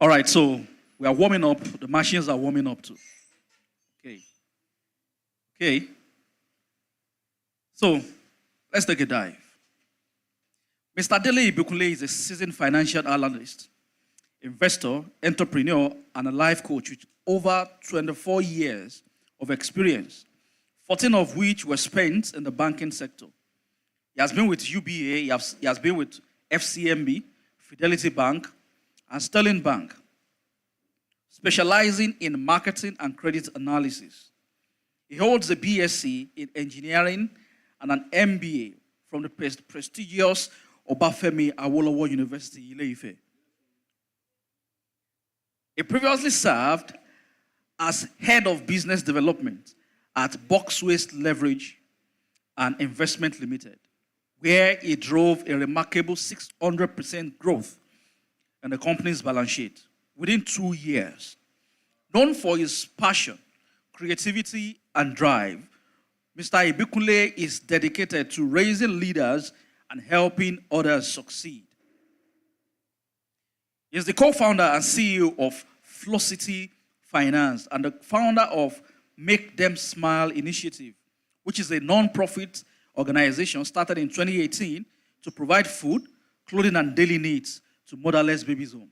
All right, so we are warming up. The machines are warming up too. Okay. Okay. So let's take a dive. Mr. Dele Ibikunle is a seasoned financial analyst, investor, entrepreneur, and a life coach with over 24 years of experience, 14 of which were spent in the banking sector. He has been with UBA, he has been with FCMB, Fidelity Bank, and Sterling Bank, specializing in marketing and credit analysis. He holds a BSc in engineering and an MBA from the prestigious Obafemi Awolowo University, Ile-Ife. He previously served as head of business development at Box Waste Leverage and Investment Limited, where he drove a remarkable 600% growth in the company's balance sheet within 2 years. Known for his passion, creativity, and drive, Mr. Ibikunle is dedicated to raising leaders and helping others succeed. He is the co-founder and CEO of Flociti Finance and the founder of Make Them Smile Initiative, which is a non-profit organization started in 2018 to provide food, clothing, and daily needs to motherless babies home.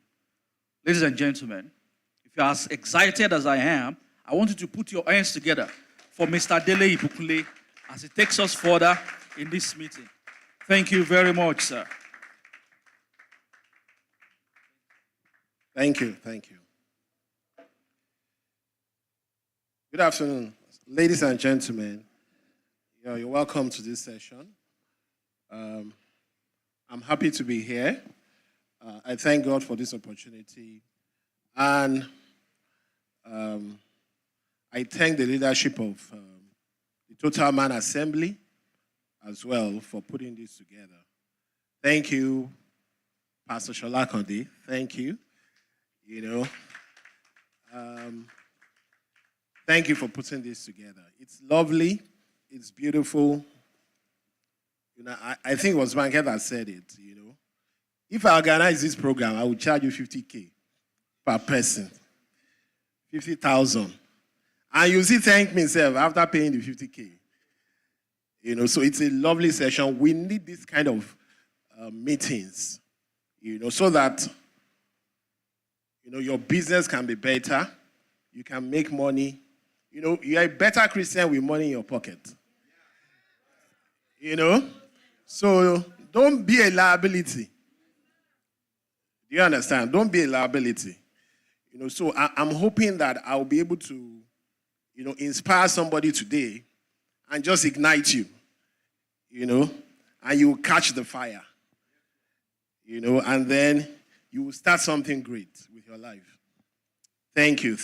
Ladies and gentlemen, if you're as excited as I am, I want you to put your hands together for Mr. Dele Ibikunle as he takes us further in this meeting. Thank you very much, sir. Thank you. Good afternoon, ladies and gentlemen. You're welcome to this session. I'm happy to be here. I thank God for this opportunity. And I thank the leadership of the Total Man Assembly as well for putting this together. Thank you, Pastor Shola Konde. Thank you. Thank you for putting this together. It's lovely. It's beautiful. I think it was Banker that said it, If I organize this program, I would charge you 50K per person. 50,000. And you see, thank me, sir, after paying the 50K. So it's a lovely session. We need this kind of meetings, so that, your business can be better. You can make money. You're a better Christian with money in your pocket. So don't be a liability. Do you understand? Don't be a liability. So I'm hoping that I'll be able to, inspire somebody today and just ignite you, and you will catch the fire, and then you will start something great with your life. Thank you.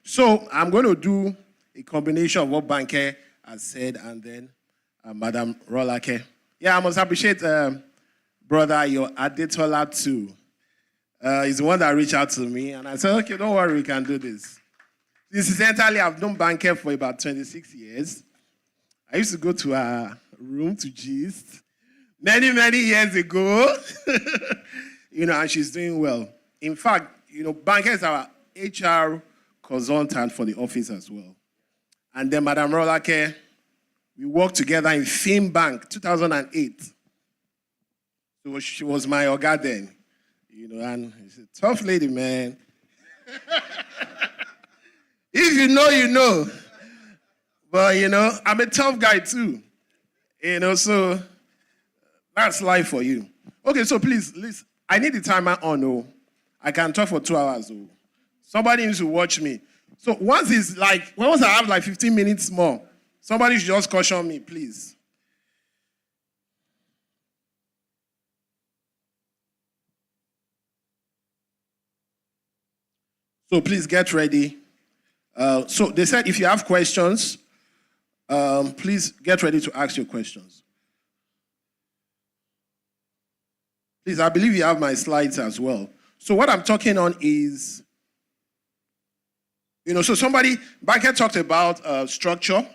So I'm going to do a combination of what Banker has said and then Madam Rolake. Yeah, I must appreciate brother, your Adetola too. He's the one that reached out to me, and I said, okay, don't worry, we can do this. Incidentally, I've known Banker for about 26 years. I used to go to her room to gist many years ago. And she's doing well. In fact, Banker is our HR consultant for the office as well. And then Madam Rolake, we worked together in Fame Bank, 2008. So she was my Oga then. And she's a tough lady, man. If you know, you know. But, I'm a tough guy too. So that's life for you. Okay, so please, listen. I need the timer on, oh. I can talk for 2 hours, oh. Somebody needs to watch me. So once I have 15 minutes more, somebody should just caution me, please. So please get ready. So they said if you have questions, please get ready to ask your questions. Please, I believe you have my slides as well. So what I'm talking on is, so somebody, Banker talked about structure.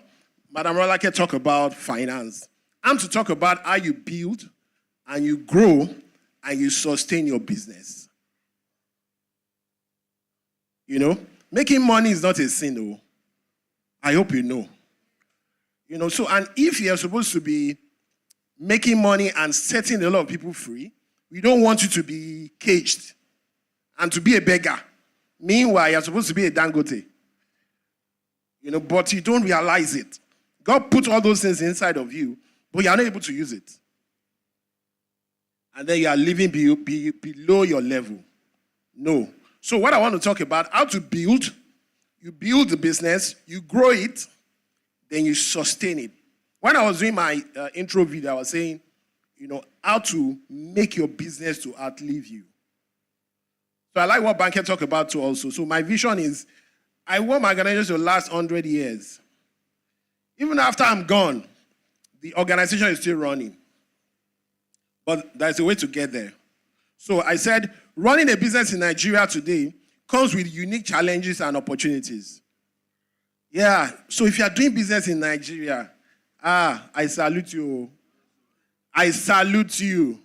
Madam Rolake talked about finance. I'm to talk about how you build and you grow and you sustain your business. You know, making money is not a sin, though. I hope you know. You know, so, and if you're supposed to be making money and setting a lot of people free, we don't want you to be caged and to be a beggar. Meanwhile, you're supposed to be a Dangote. You know, but you don't realize it. God put all those things inside of you, but you're not able to use it. And then you are living below your level. No. So what I want to talk about, how to build. You build the business, you grow it, then you sustain it. When I was doing my intro video, I was saying, you know, how to make your business to outlive you. So I like what Banker talked about too also. So my vision is, I want my organization to last 100 years. Even after I'm gone, the organization is still running. But there's a way to get there. So I said, running a business in Nigeria today comes with unique challenges and opportunities. Yeah, so if you are doing business in Nigeria, I salute you. I salute you.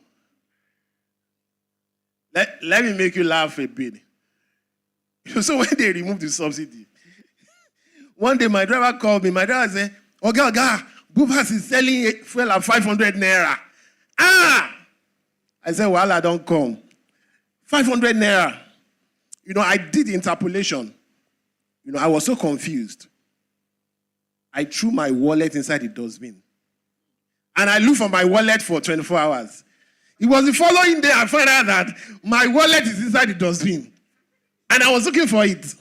Let me make you laugh a bit. So when they removed the subsidy, one day my driver called me. My driver said, Oga, Bufas is selling fuel at 500 naira. I said, well, I don't come. 500 naira. You know, I did the interpolation. You know, I was so confused. I threw my wallet inside the dustbin. And I looked for my wallet for 24 hours. It was the following day I found out that my wallet is inside the dustbin. And I was looking for it.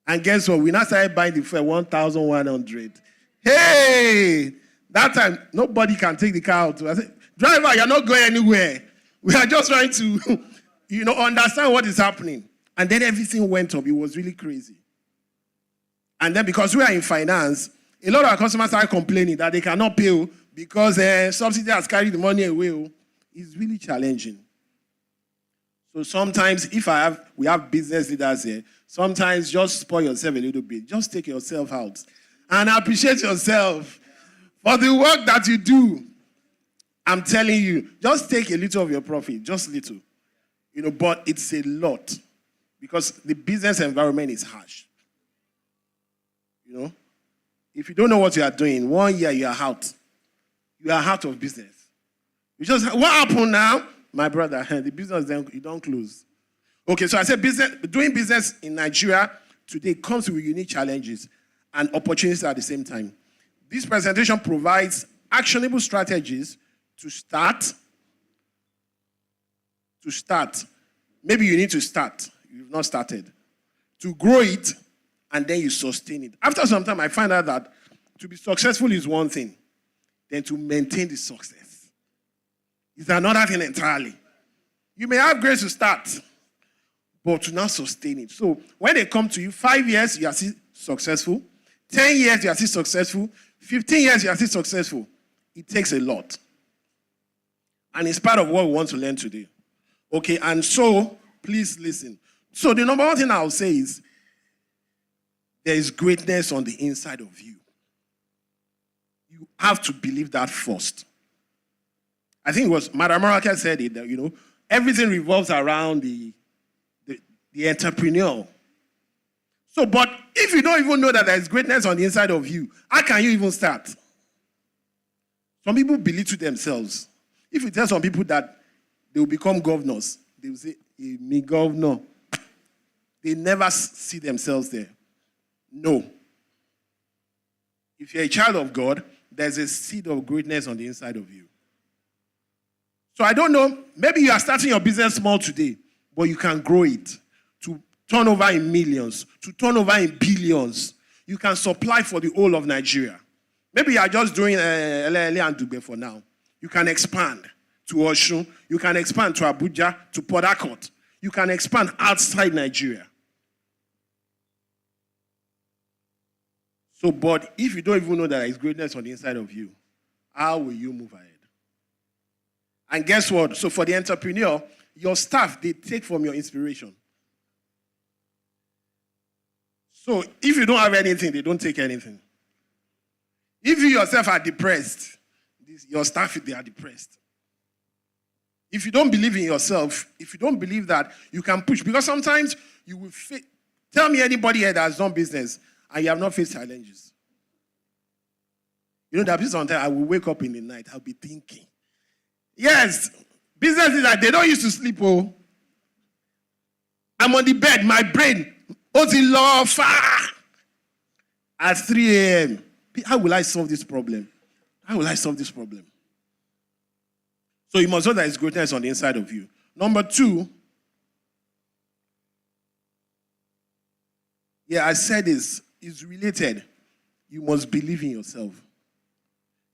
And guess what? We now started buying the fuel 1,100. Hey! That time, nobody can take the car out. I said, driver, you're not going anywhere. We are just trying to, you know, understand what is happening. And then everything went up. It was really crazy. And then because we are in finance, a lot of our customers are complaining that they cannot pay because subsidy has carried the money away. It's really challenging. So sometimes we have business leaders here, sometimes just spoil yourself a little bit. Just take yourself out and appreciate yourself for the work that you do. I'm telling you, just take a little of your profit, just little. You know, but it's a lot because the business environment is harsh. You know, if you don't know what you are doing, 1 year you are out. You are out of business. You just, what happened now? My brother, the business, then you don't close. Okay, so I said doing business in Nigeria today comes with unique challenges and opportunities at the same time. This presentation provides actionable strategies to start. Maybe you need to start. You've not started. To grow it, and then you sustain it. After some time, I find out that to be successful is one thing. Then to maintain the success is another thing entirely. You may have grace to start, but to not sustain it. So when they come to you, 5 years, you are still successful. 10 years, you are still successful. 15 years, you are still successful. It takes a lot. And it's part of what we want to learn today. Okay, and so, please listen. So the number one thing I'll say is, there is greatness on the inside of you. You have to believe that first. I think it was Madam Maraka said it, that, you know, everything revolves around the entrepreneur. So, but if you don't even know that there is greatness on the inside of you, how can you even start? Some people belittle themselves. If you tell some people that they will become governors, they will say, hey, me governor. They never see themselves there. No. If you're a child of God, there's a seed of greatness on the inside of you. So I don't know, maybe you are starting your business small today, but you can grow it to turn over in millions, to turn over in billions. You can supply for the whole of Nigeria. Maybe you are just doing Ele and Dugbe for now. You can expand to Osun. You can expand to Abuja, to Port Harcourt. You can expand outside Nigeria. So, but if you don't even know that there is greatness on the inside of you, how will you move ahead? And guess what? So for the entrepreneur, your staff, they take from your inspiration. So if you don't have anything, they don't take anything. If you yourself are depressed, your staff, they are depressed. If you don't believe in yourself, if you don't believe that you can push, because sometimes you will tell me anybody here that has done business and you have not faced challenges. You know, that sometimes I will wake up in the night, I'll be thinking. Yes, business is like they don't used to sleep. Oh, I'm on the bed, my brain, at 3 a.m. How will I solve this problem? How will I solve this problem? So you must know that it's greatness on the inside of you. Number 2, I said this, is related. You must believe in yourself.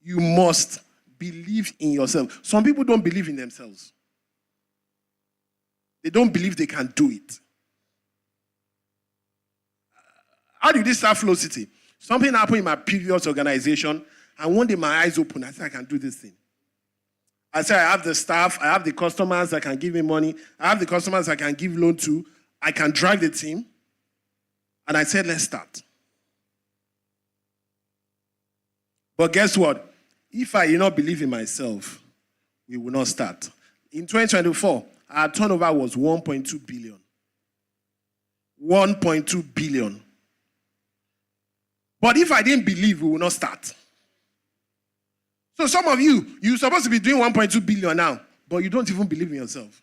You must believe in yourself. Some people don't believe in themselves. They don't believe they can do it. How did this start Flociti? Something happened in my previous organization, and one day my eyes opened. I said, I can do this thing. I said, I have the staff, I have the customers that can give me money, I have the customers I can give loan to, I can drive the team. And I said, let's start. But guess what? If I did not believe in myself, we will not start. In 2024, our turnover was 1.2 billion. 1.2 billion. But if I didn't believe, we will not start. So some of you're supposed to be doing 1.2 billion now, but you don't even believe in yourself.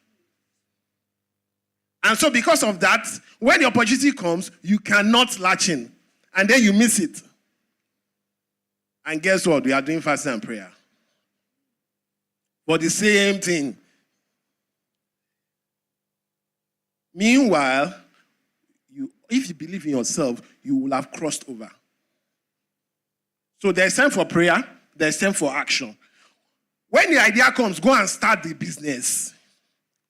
And so because of that, when the opportunity comes, you cannot latch in. And then you miss it. And guess what? We are doing fasting and prayer. For the same thing. Meanwhile, if you believe in yourself, you will have crossed over. So there's time for prayer, there's time for action. When the idea comes, go and start the business.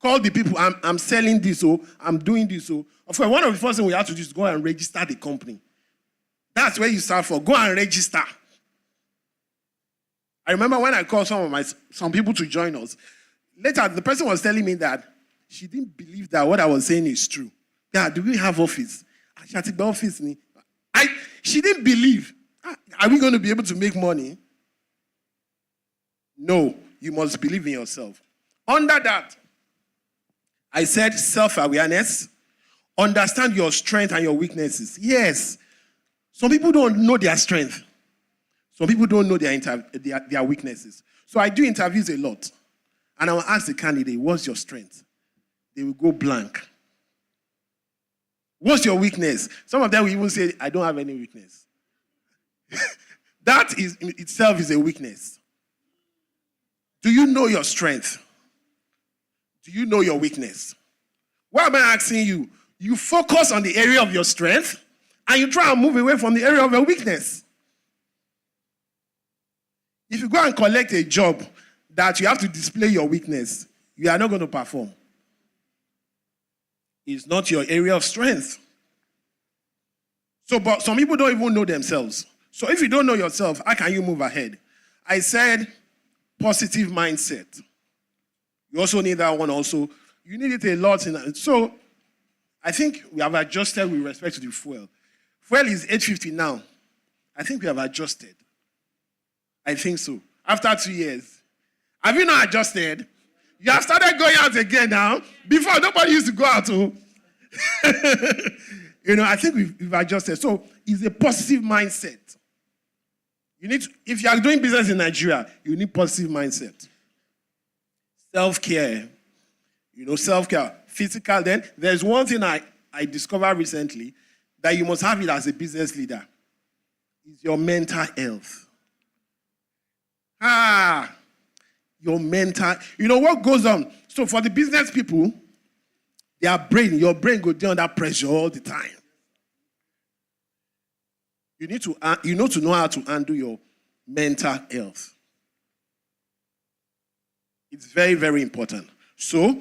Call the people, I'm selling this, I'm doing this. Of course, one of the first things we have to do is go and register the company. That's where you start for. Go and register. I remember when I called some people to join us. Later, the person was telling me that she didn't believe that what I was saying is true. Yeah, do we have office? She didn't believe. Are we going to be able to make money? No, you must believe in yourself. Under that, I said self-awareness, understand your strength and your weaknesses. Yes, some people don't know their strength. Some people don't know their weaknesses. So I do interviews a lot. And I will ask the candidate, what's your strength? They will go blank. What's your weakness? Some of them will even say, I don't have any weakness. That is in itself is a weakness. Do you know your strength? Do you know your weakness? Why am I asking you? You focus on the area of your strength and you try and move away from the area of your weakness. If you go and collect a job that you have to display your weakness, you are not going to perform. It's not your area of strength. But some people don't even know themselves. So if you don't know yourself, how can you move ahead? I said positive mindset. You also need that one also. You need it a lot. So I think we have adjusted with respect to the fuel. Fuel is 850 now. I think we have adjusted. I think so. After 2 years. Have you not adjusted? You have started going out again now. Before, nobody used to go out. I think we've adjusted. So it's a positive mindset. If you are doing business in Nigeria, you need positive mindset. Self-care. Self-care. Physical. Then there's one thing I discovered recently that you must have it as a business leader. It's your mental health. Your mental. What goes on? So for the business people, your brain goes down under pressure all the time. You need to know how to handle your mental health. It's very, very important. So,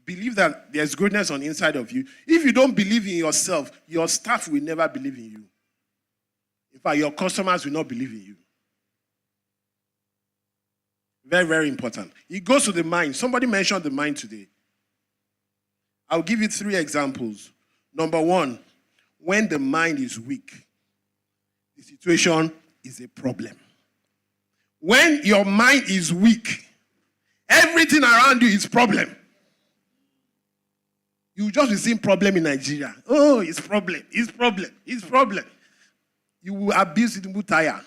believe that there's goodness on the inside of you. If you don't believe in yourself, your staff will never believe in you. In fact, your customers will not believe in you. Very, very important. It goes to the mind. Somebody mentioned the mind today. I'll give you 3 examples. Number 1, when the mind is weak, the situation is a problem. When your mind is weak, Everything around you is problem. You just be seeing problem in Nigeria. Oh, it's problem, it's problem, it's problem. You will abuse it, tire.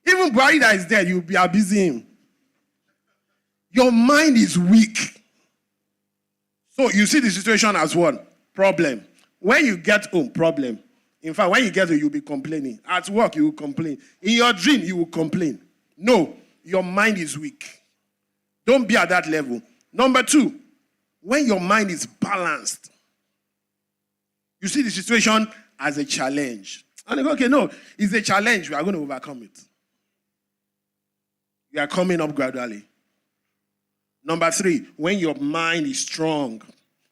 Even Buhari that is there, you will be abusing him. Your mind is weak. So you see the situation as what? Problem. When you get home, problem. In fact, when you get home, you'll be complaining. At work, you will complain. In your dream, you will complain. No, your mind is weak. Don't be at that level. Number 2, when your mind is balanced, you see the situation as a challenge. And you go, okay, no, it's a challenge. We are going to overcome it. You are coming up gradually. Number 3, when your mind is strong,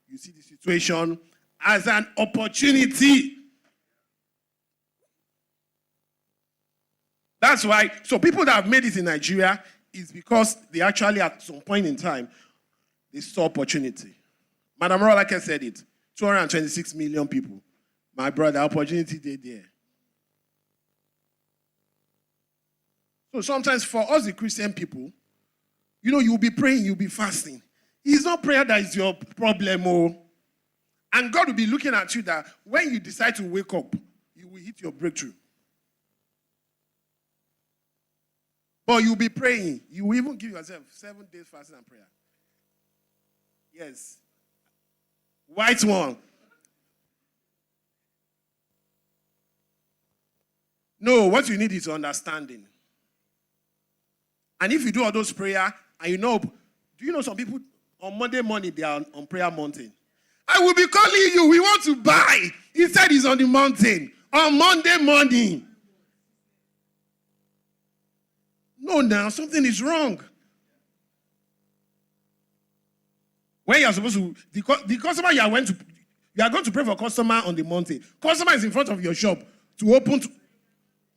you see the situation as an opportunity. That's why, so people that have made it in Nigeria is because they actually, at some point in time, they saw opportunity. Madam Rolake said it. 226 million people. My brother, opportunity they there. So sometimes for us, the Christian people, you'll be praying, you'll be fasting. It's not prayer that is your problem. Oh. And God will be looking at you that when you decide to wake up, you will hit your breakthrough. But you'll be praying. You will even give yourself 7 days fasting and prayer. Yes. White one. No, what you need is understanding. And if you do all those prayer, and do you know some people on Monday morning they are on prayer mountain? I will be calling you. We want to buy. He said he's on the mountain on Monday morning. No, now something is wrong. When you are supposed to, the customer you are going to pray for customer on the mountain. Customer is in front of your shop to open,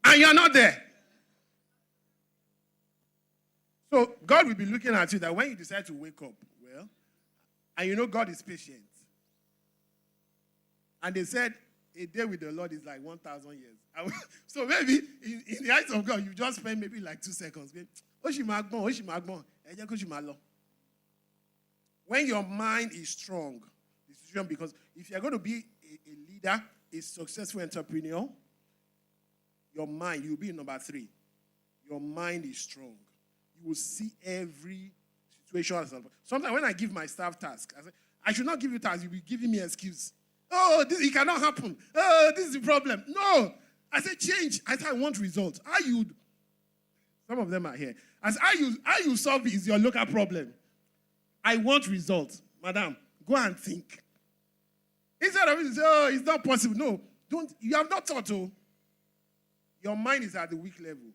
and you are not there. So God will be looking at you that when you decide to wake up, and God is patient. And they said, a day with the Lord is like 1,000 years. So maybe in the eyes of God, you just spend maybe like 2 seconds. When your mind is strong, because if you're going to be a leader, a successful entrepreneur, your mind, you'll be in number 3. Your mind is strong. You will see every situation. Sometimes when I give my staff tasks, I say, I should not give you tasks. You'll be giving me excuse. Oh, it cannot happen. Oh, this is the problem. No. I said, change. I said, I want results. Some of them are here. I said, how you solve it is your local problem. I want results. Madam, go and think. Instead of it, say, oh, it's not possible. No, don't. You have not thought, oh. Your mind is at the weak level.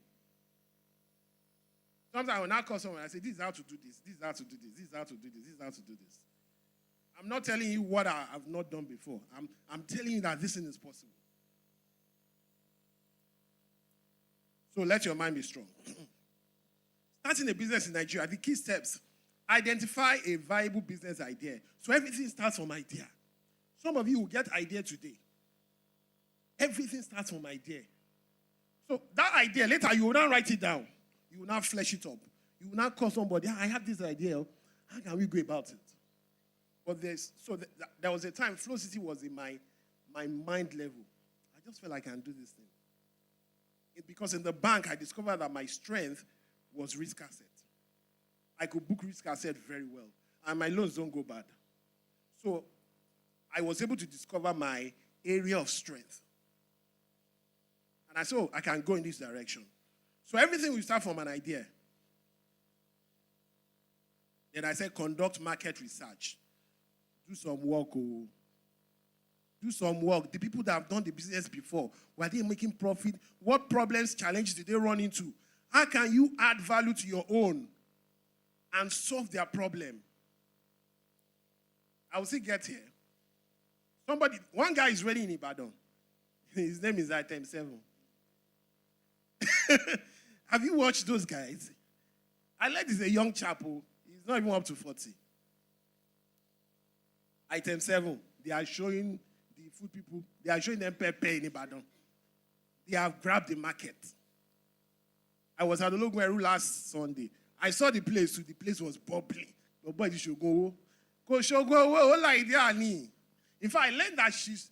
Sometimes when I call someone, I say, this is how to do this. This is how to do this. This is how to do this. This is how to do this. I'm not telling you what I have not done before. I'm telling you that this thing is possible. So let your mind be strong. Starting a business in Nigeria, the key steps. Identify a viable business idea. So everything starts from idea. Some of you will get idea today. Everything starts from idea. So that idea, later you will not write it down. You will not flesh it up. You will not call somebody, I have this idea. How can we go about it? But there was a time Flociti was in my mind level. I just felt like I can do this thing. Because in the bank, I discovered that my strength was risk asset. I could book risk asset very well. And my loans don't go bad. So I was able to discover my area of strength. And I said, oh, I can go in this direction. So everything will start from an idea. Then I said, conduct market research. Do some work. Oh. Do some work. The people that have done the business before, were they making profit? What problems, challenges did they run into? How can you add value to your own and solve their problem? I will still get here. One guy is ready in Ibadan. His name is Item 7. Have you watched those guys? I like this, a young chap who he's not even up to 40. Item 7, they are showing the food people, they are showing them pepper in Ibadan. They have grabbed the market. I was at Ologweru last Sunday. I saw the place, so the place was bubbling. But boy, you should go. Go, should go, like that. In fact, I learned that he's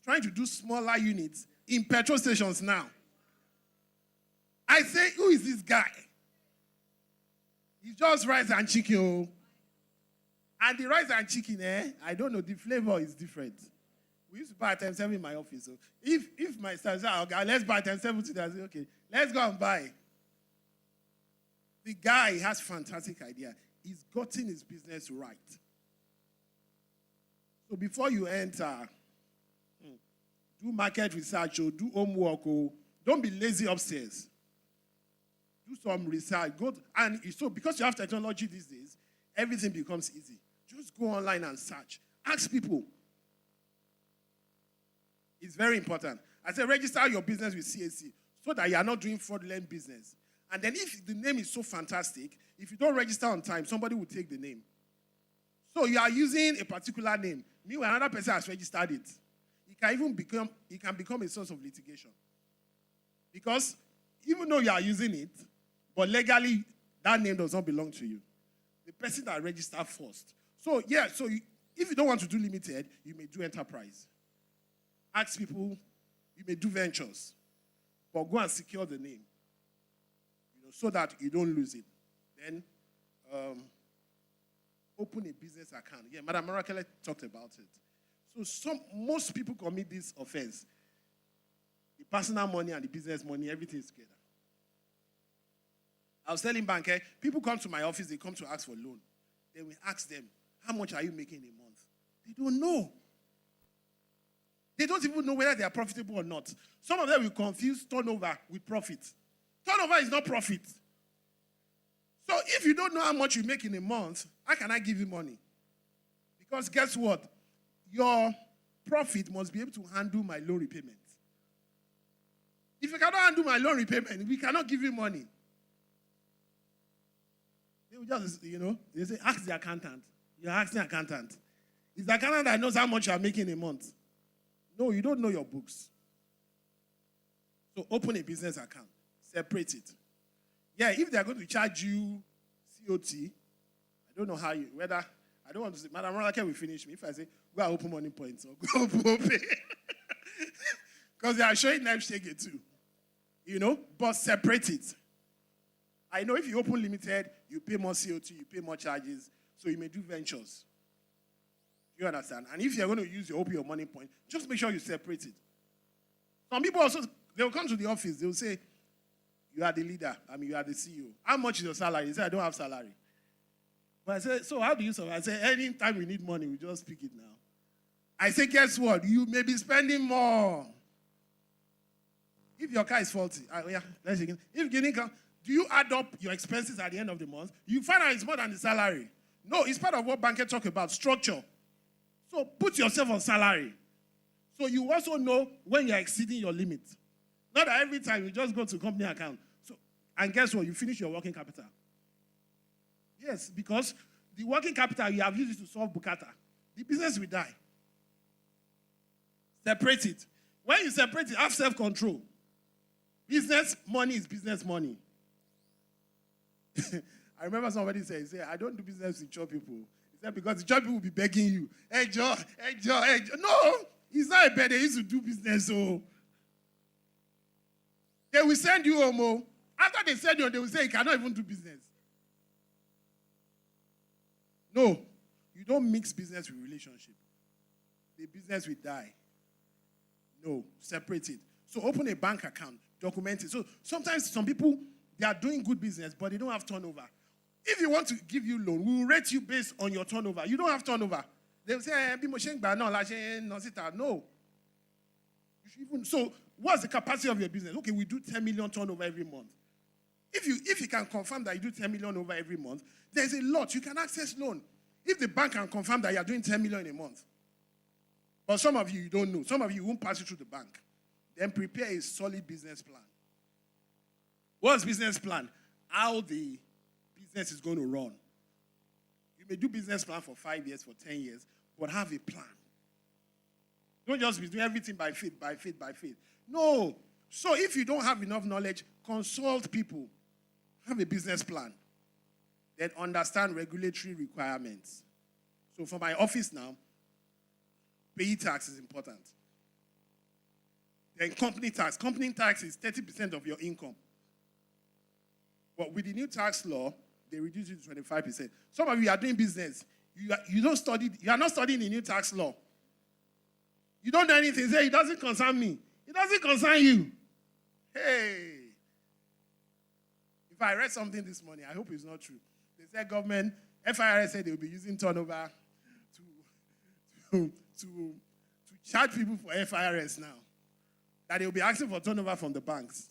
trying to do smaller units in petrol stations now. I say, who is this guy? It's just rice and chicken. Oh. And the rice and chicken, I don't know, the flavor is different. We used to buy times 7 in my office. So if my son says, okay, let's buy times 7 today, I say, okay, let's go and buy. The guy has fantastic idea. He's gotten his business right. So before you enter, do market research or do homework or don't be lazy upstairs. Do some research. And so because you have technology these days, everything becomes easy. Just go online and search. Ask people. It's very important. I say register your business with CAC so that you are not doing fraudulent business. And then if the name is so fantastic, if you don't register on time, somebody will take the name. So you are using a particular name. Meanwhile, another person has registered it. It can become a source of litigation. Because even though you are using it, but legally, that name does not belong to you. The person that registered first. So, if you don't want to do limited, you may do enterprise. Ask people, you may do ventures. But go and secure the name. So that you don't lose it. Then, open a business account. Yeah, Madam Marakele talked about it. So most people commit this offense. The personal money and the business money, everything is together. I was telling banker, people come to my office, they come to ask for loan. Then we ask them, how much are you making a month? They don't know. They don't even know whether they are profitable or not. Some of them will confuse turnover with profit. Turnover is not profit. So if you don't know how much you make in a month, how can I give you money? Because guess what? Your profit must be able to handle my loan repayment. If you cannot handle my loan repayment, we cannot give you money. They will just, they say, ask the accountant. You're asking the accountant. It's the accountant that knows how much you are making a month. No, you don't know your books. So open a business account. Separate it. Yeah, if they're going to charge you COT, I don't know how I don't want to say, Madam Rolake will finish me if I say, go and open money points or go open pay. Because they are showing knife shake too. But separate it. I know if you open limited, you pay more COT, you pay more charges, so you may do ventures. Do you understand? And if you're going to use your money point, just make sure you separate it. Some people also, they'll come to the office, they'll say, you are the leader, you are the CEO. How much is your salary? They say, I don't have salary. But I say, so how do you survive? I say, anytime we need money, we just pick it now. I say, guess what? You may be spending more. If your car is faulty, let's begin. If you didn't do you add up your expenses at the end of the month? You find out it's more than the salary. No, it's part of what bankers talk about, structure. So put yourself on salary. So you also know when you're exceeding your limit. Not that every time you just go to company account. And guess what? You finish your working capital. Yes, because the working capital, you have used it to solve bukata. The business will die. Separate it. When you separate it, have self-control. Business money is business money. I remember somebody said, I don't do business with church people. He said, because the church people will be begging you. Hey, Joe. No, it's not a bad. They used to do business, so they will send you home. After they send you, they will say you cannot even do business. No, you don't mix business with relationship. The business will die. No, separate it. So open a bank account, document it. So sometimes some people, they are doing good business, but they don't have turnover. If you want to give you loan, we will rate you based on your turnover. You don't have turnover. They will say, no. So what's the capacity of your business? Okay, we do 10 million turnover every month. If you can confirm that you do 10 million over every month, there's a lot. You can access loan. If the bank can confirm that you are doing 10 million a month. But some of you don't know. Some of you won't pass it through the bank. Then prepare a solid business plan. What's business plan? How the business is going to run. You may do business plan for 5 years, for 10 years, but have a plan. Don't just be doing everything by faith. No. So if you don't have enough knowledge, consult people. Have a business plan. Then understand regulatory requirements. So for my office now, pay tax is important. Then company tax. Company tax is 30% of your income. But with the new tax law, they reduce it to 25%. Some of you are doing business. You are not studying the new tax law. You don't do anything. Say, it doesn't concern me. It doesn't concern you. Hey. If I read something this morning, I hope it's not true. They said government, FIRS said they will be using turnover to charge people for FIRS now. That they will be asking for turnover from the banks.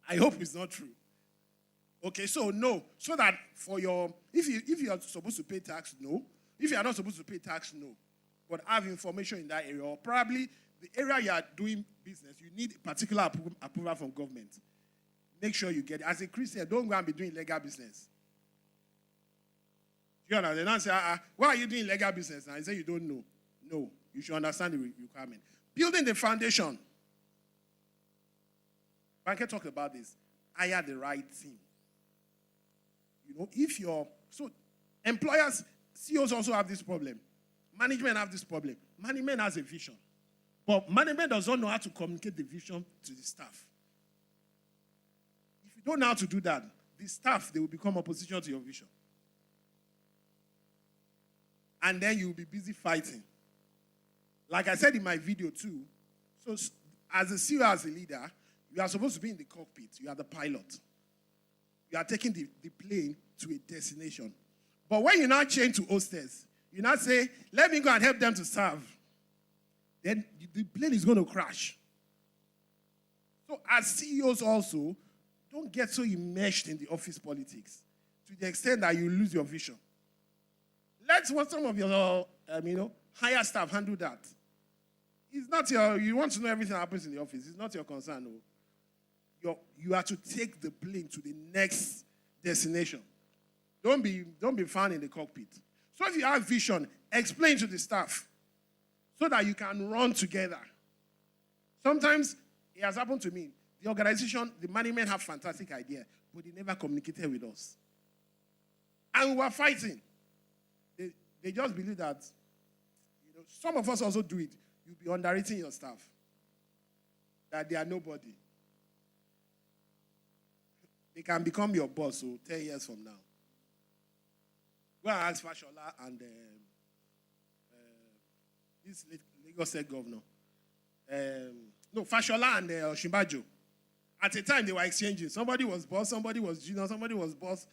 I hope it's not true. Okay, so no. So that for your, if you are supposed to pay tax, no. If you are not supposed to pay tax, no. But have information in that area, or probably the area you are doing business, you need particular approval from government. Make sure you get it. As a Christian, don't go and be doing legal business. You understand? They don't say, why are you doing legal business? And I say you don't know. No, you should understand the requirement. Building the foundation. Banker talked about this. Hire the right team. You know, so employers, CEOs also have this problem. Management have this problem. Management has a vision. But management does not know how to communicate the vision to the staff. If you don't know how to do that, the staff, they will become opposition to your vision. And then you will be busy fighting. Like I said in my video too, so as a CEO, as a leader, you are supposed to be in the cockpit. You are the pilot. You are taking the plane to a destination. But when you now change to hostess, you now say, let me go and help them to serve. Then the plane is going to crash. So as CEOs also, don't get so immersed in the office politics to the extent that you lose your vision. Let some of your higher staff handle that. It's not you want to know everything that happens in the office. It's not your concern. No. You are to take the plane to the next destination. Don't be found in the cockpit. So if you have vision, explain to the staff so that you can run together. Sometimes it has happened to me. The organization, the management have fantastic idea, but they never communicated with us. And we were fighting. They just believe that, some of us also do it. You'll be underrating your staff. That they are nobody. They can become your boss, so 10 years from now. Go and ask Fashola and this Lagos State governor. Fashola and Shimbajo. At a time, they were exchanging. Somebody was boss, somebody was junior, somebody was boss.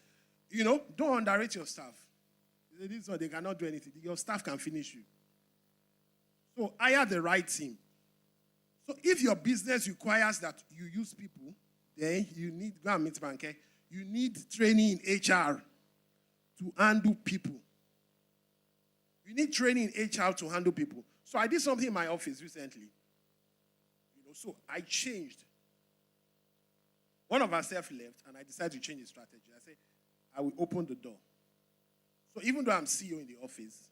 Don't underrate your staff. This one, they cannot do anything. Your staff can finish you. So hire the right team. So if your business requires that you use people, then you need, go and meet banker, you need training in HR to handle people. You need training in HR to handle people. So I did something in my office recently. So I changed. One of our staff left, and I decided to change the strategy. I said, I will open the door. So even though I'm CEO in the office,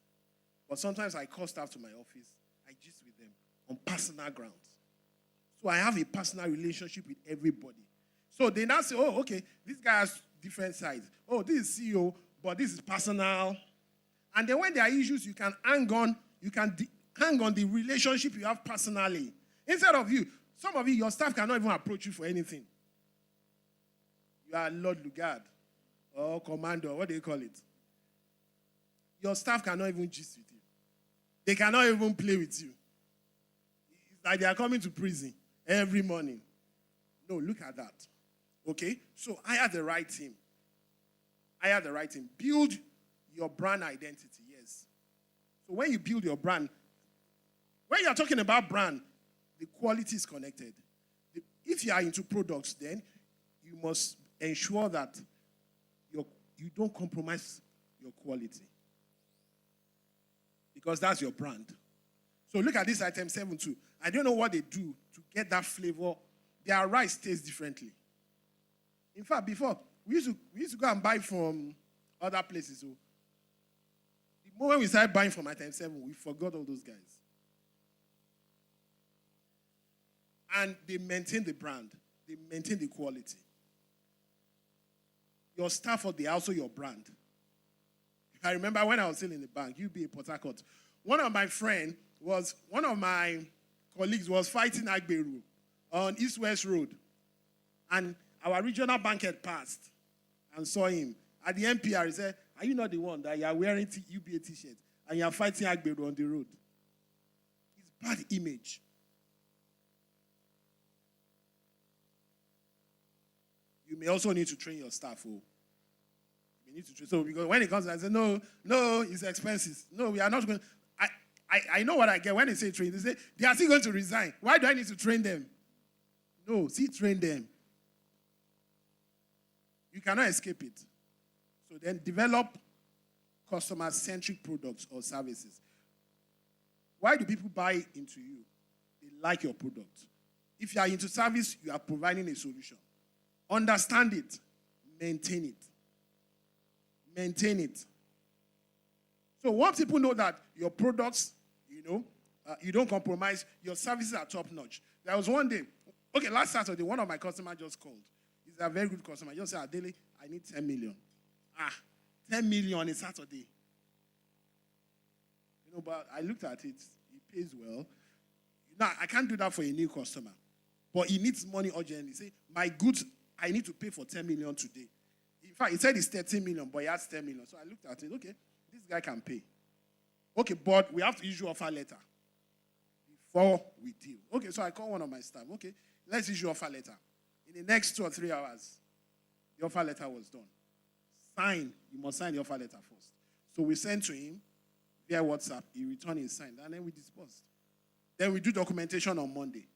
but sometimes I call staff to my office, I gist with them on personal grounds. So I have a personal relationship with everybody. So they now say, oh, okay, this guy has different sides. Oh, this is CEO, but this is personal. And then when there are issues, you can hang on the relationship you have personally. Instead of you, some of you, your staff cannot even approach you for anything. You are Lord Lugard or Commander, what do you call it? Your staff cannot even gist with you. They cannot even play with you. It's like they are coming to prison every morning. No, look at that. Okay? So hire the right team. Hire the right team. Build your brand identity, yes. So when you build your brand, when you are talking about brand, the quality is connected. If you are into products, then you must ensure that you don't compromise your quality. Because that's your brand. So look at this item 7 too. I don't know what they do to get that flavor. Their rice tastes differently. In fact, before, we used to go and buy from other places. So the moment we started buying from item 7, we forgot all those guys. And they maintain the brand. They maintain the quality. your staff or they are also your brand. I remember when I was still in the bank, UBA Port Harcourt. One of my colleagues was fighting Agberu on East-West Road. And our regional bank had passed and saw him. At the NPR, he said, are you not the one that you are wearing UBA t-shirts and you are fighting Agberu on the road? It's bad image. You may also need to train your staff. You need to train. So because when it comes, I say, no, it's expenses. No, we are not going. I know what I get when they say train. They say they are still going to resign. Why do I need to train them? No, train them. You cannot escape it. So then develop customer-centric products or services. Why do people buy into you? They like your product. If you are into service, you are providing a solution. Understand it. Maintain it. Maintain it. So once people know that your products, you don't compromise, your services are top-notch. There was one day, last Saturday, one of my customers just called. He's a very good customer. He just said, Dele, I need 10 million. 10 million on a Saturday. But I looked at it. It pays well. Now, I can't do that for a new customer. But he needs money urgently. Say, my goods, I need to pay for 10 million today. In fact, he said it's 13 million, but he has 10 million. So I looked at it. Okay, this guy can pay. Okay, but we have to issue offer letter before we deal. Okay, so I call one of my staff. Okay, let's issue offer letter. In the next 2 or 3 hours, the offer letter was done. Sign. You must sign the offer letter first. So we sent to him via WhatsApp. He returned his sign, and then we disbursed. Then we do documentation on Monday.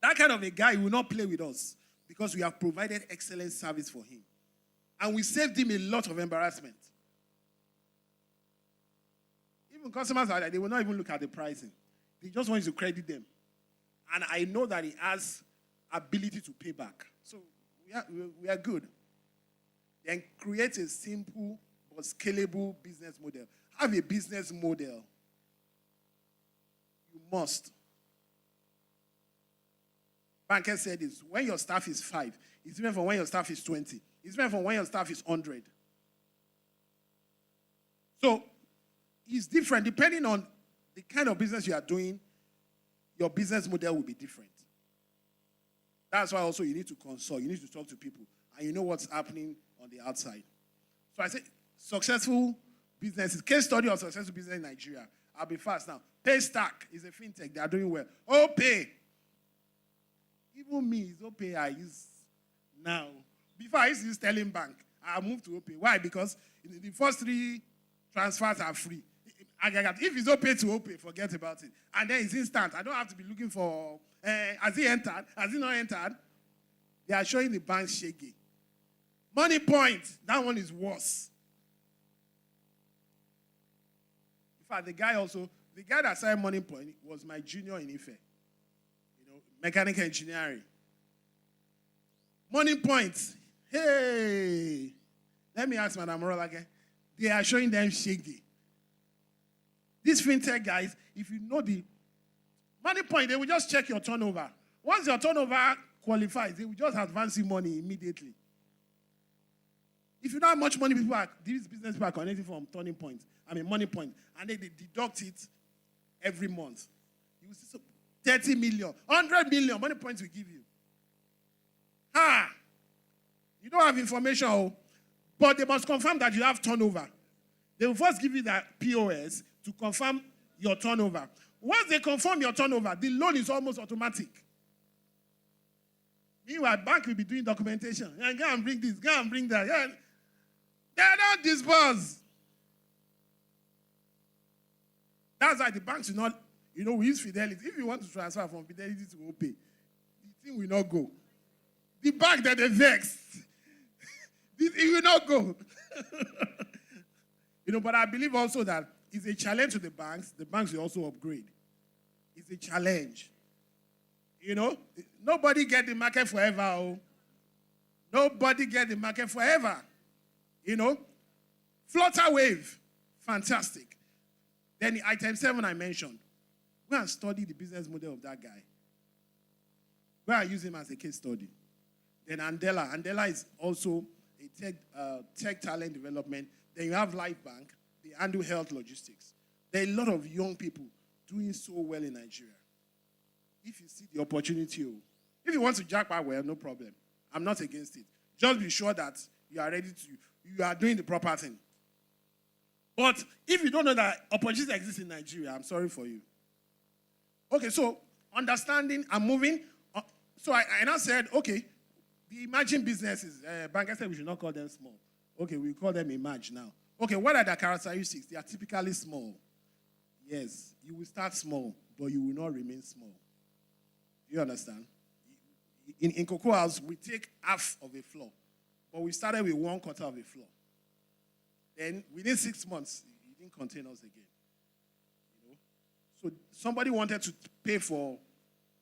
That kind of a guy will not play with us because we have provided excellent service for him. And we saved him a lot of embarrassment. Even customers are like, they will not even look at the pricing. They just want you to credit them. And I know that he has ability to pay back. So we are good. Then create a simple but scalable business model. Have a business model. You must. Banker said this, when your staff is 5, it's different from when your staff is 20. It's different from when your staff is 100. So, it's different. Depending on the kind of business you are doing, your business model will be different. That's why also you need to consult. You need to talk to people. And you know what's happening on the outside. So I say, successful businesses, case study of successful business in Nigeria. I'll be fast now. Paystack is a fintech. They are doing well. OPay. Even me, it's OPay I use now. Before I used to use Sterling Bank. I moved to OPay. Why? Because the first 3 transfers are free. If it's OPay to OPay, forget about it. And then it's instant. I don't have to be looking for, has he entered? Has he not entered? They are showing the bank shaggy. Money Point, that one is worse. In fact, the guy that signed Money Point was my junior in Ife. Mechanical engineering. Money Point. Hey. Let me ask Madam Roll again. They are showing them shaggy. These fintech guys, if you know the Money Point, they will just check your turnover. Once your turnover qualifies, they will just advance you money immediately. If you know how much money these business people are connecting from Money Point, and they deduct it every month. You will see 30 million, 100 million, Money Point will give you. You don't have information, but they must confirm that you have turnover. They will first give you that POS to confirm your turnover. Once they confirm your turnover, the loan is almost automatic. Meanwhile, bank will be doing documentation. Yeah, go and bring this, go and bring that. Yeah. They don't disburse. That's why the banks will not, we use Fidelity. If you want to transfer from Fidelity to OPay, the thing will not go. The bank that they vex, it will not go. But I believe also that it's a challenge to the banks. The banks will also upgrade. It's a challenge. Nobody get the market forever. Nobody get the market forever. Flutter wave, fantastic. Then the item 7 I mentioned. Go and study the business model of that guy. Go and use him as a case study. Then Andela. Andela is also tech talent development. Then you have Life Bank. They handle health logistics. There are a lot of young people doing so well in Nigeria. If you see the opportunity, if you want to jackpot well, no problem. I'm not against it. Just be sure that you are ready to, you are doing the proper thing. But if you don't know that opportunity exists in Nigeria, I'm sorry for you. Okay, so understanding and moving. So I now said, okay, the emerging businesses, banker said we should not call them small. Okay, we call them emerge now. Okay, what are their characteristics? They are typically small. Yes, you will start small, but you will not remain small. Do you understand? In Cocoa House, we take half of a floor, but we started with 1/4 of a floor. Then within 6 months, it didn't contain us again. You know? So somebody wanted to pay for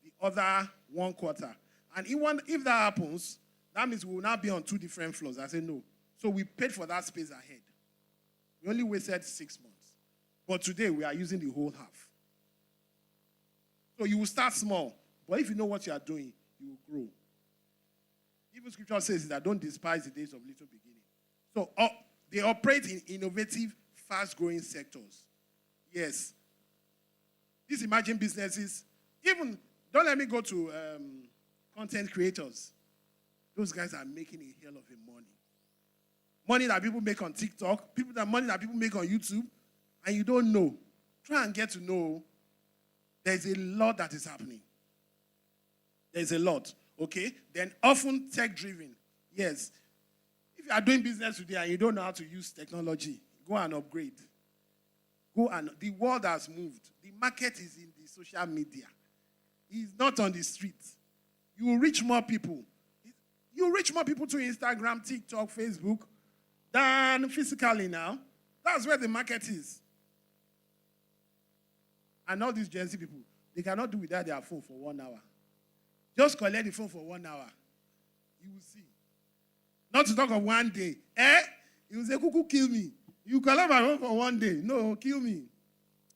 the other 1/4. And if that happens, that means we will now be on 2 different floors. I said no. So we paid for that space ahead. We only wasted 6 months. But today we are using the whole half. So you will start small, but if you know what you are doing, you will grow. Even scripture says that don't despise the days of little beginning. So they operate in innovative, fast-growing sectors. Yes. These emerging businesses, even, don't let me go to content creators. Those guys are making a hell of a money. Money that people make on TikTok, money that people make on YouTube, and you don't know. Try and get to know. There's a lot that is happening. There's a lot, okay? Then often tech-driven. Yes. If you are doing business today and you don't know how to use technology, go and upgrade. The world has moved. The market is in the social media. It's not on the street. You will reach more people. You will reach more people through Instagram, TikTok, Facebook than physically now. That's where the market is. And all these Gen Z people, they cannot do without their phone for 1 hour. Just collect the phone for 1 hour. You will see. Not to talk of one day. You will say, Kuku, kill me. You collect my phone for 1 day. No, kill me.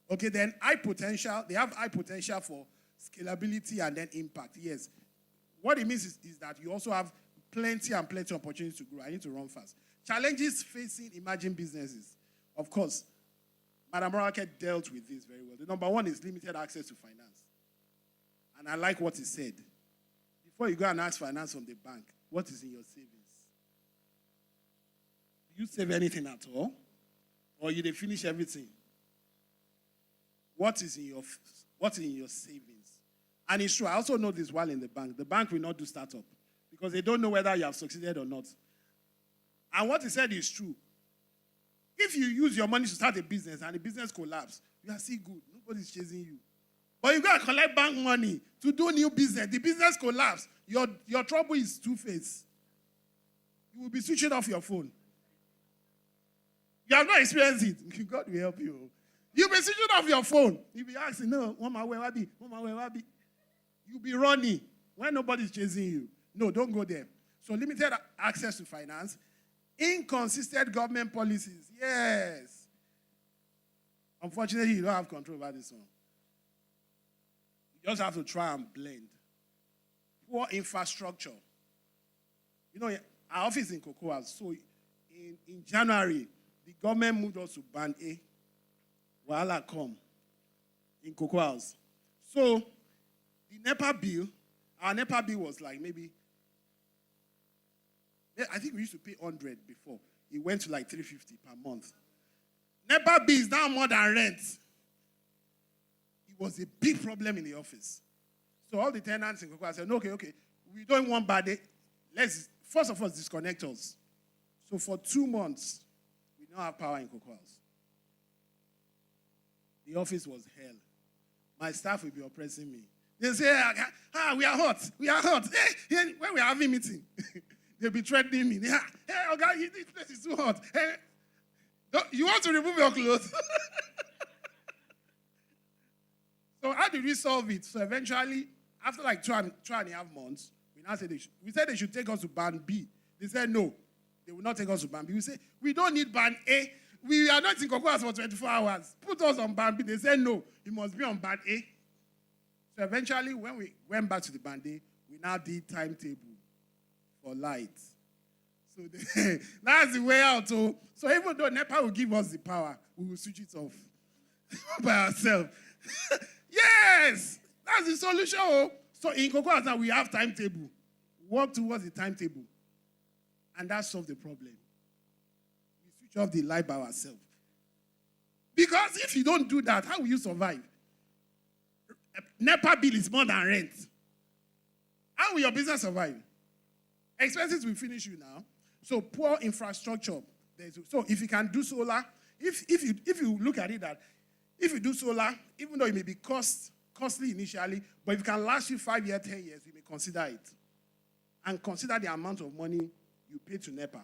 Okay, then high potential. They have high potential for scalability and then impact. Yes. What it means is that you also have plenty of opportunities to grow. I need to run fast. Challenges facing emerging businesses. Of course, Madam Morake dealt with this very well. The number one is limited access to finance. And I like what he said. Before you go and ask finance from the bank, what is in your savings? Do you save anything at all? Or you finish everything? What is in your savings? And it's true. I also know this while in the bank. The bank will not do startup because they don't know whether you have succeeded or not. And what he said is true. If you use your money to start a business and the business collapses, you are still good. Nobody's chasing you. But you got to collect bank money to do new business. The business collapses. Your trouble is two-faced. You will be switching off your phone. You have not experienced it. God will help you. You'll be switching off your phone. You'll be asking, no, Mama, where I be? Mama, where I be? You'll be running when nobody's chasing you. No, don't go there. So limited access to finance. Inconsistent government policies. Yes. Unfortunately, you don't have control over this one. You just have to try and blend. Poor infrastructure. You know, our office is in Cocoa House. So in January, the government moved us to Band A. Wahala come in Cocoa House. So the NEPA bill, our NEPA bill was like maybe, I think we used to pay 100 before. It went to like 350 per month. NEPA bill is now more than rent. It was a big problem in the office. So all the tenants in Cocoa House said, no, okay, we don't want bad day. Let's, first of all, disconnect us. So for 2 months, we don't have power in Cocoa House. The office was hell. My staff will be oppressing me. They say, we are hot. Hey, when we are having meeting, they'll be threatening me. Hey, okay, this place is too hot. Hey, you want to remove your clothes? So how did we solve it? So eventually, after like two and a half months, we said they should take us to Band B. They said no, they will not take us to Band B. We said, we don't need Band A. We are not in Cocoa House for 24 hours. Put us on Band B. They said no, it must be on Band A. So eventually, when we went back to the Band A, we now did timetable for lights. So that's the way out. So even though NEPA will give us the power, we will switch it off by ourselves. Yes, that's the solution. Oh. So in Cocoa House, we have timetable. Work towards the timetable. And that solves the problem. We switch off the light by ourselves. Because if you don't do that, how will you survive? NEPA bill is more than rent. How will your business survive? Expenses will finish you now. So poor infrastructure. So if you can do solar, if you look at it that if you do solar, even though it may be costly initially, but if it can last you 5 years, 10 years, you may consider it. And consider the amount of money you pay to NEPA.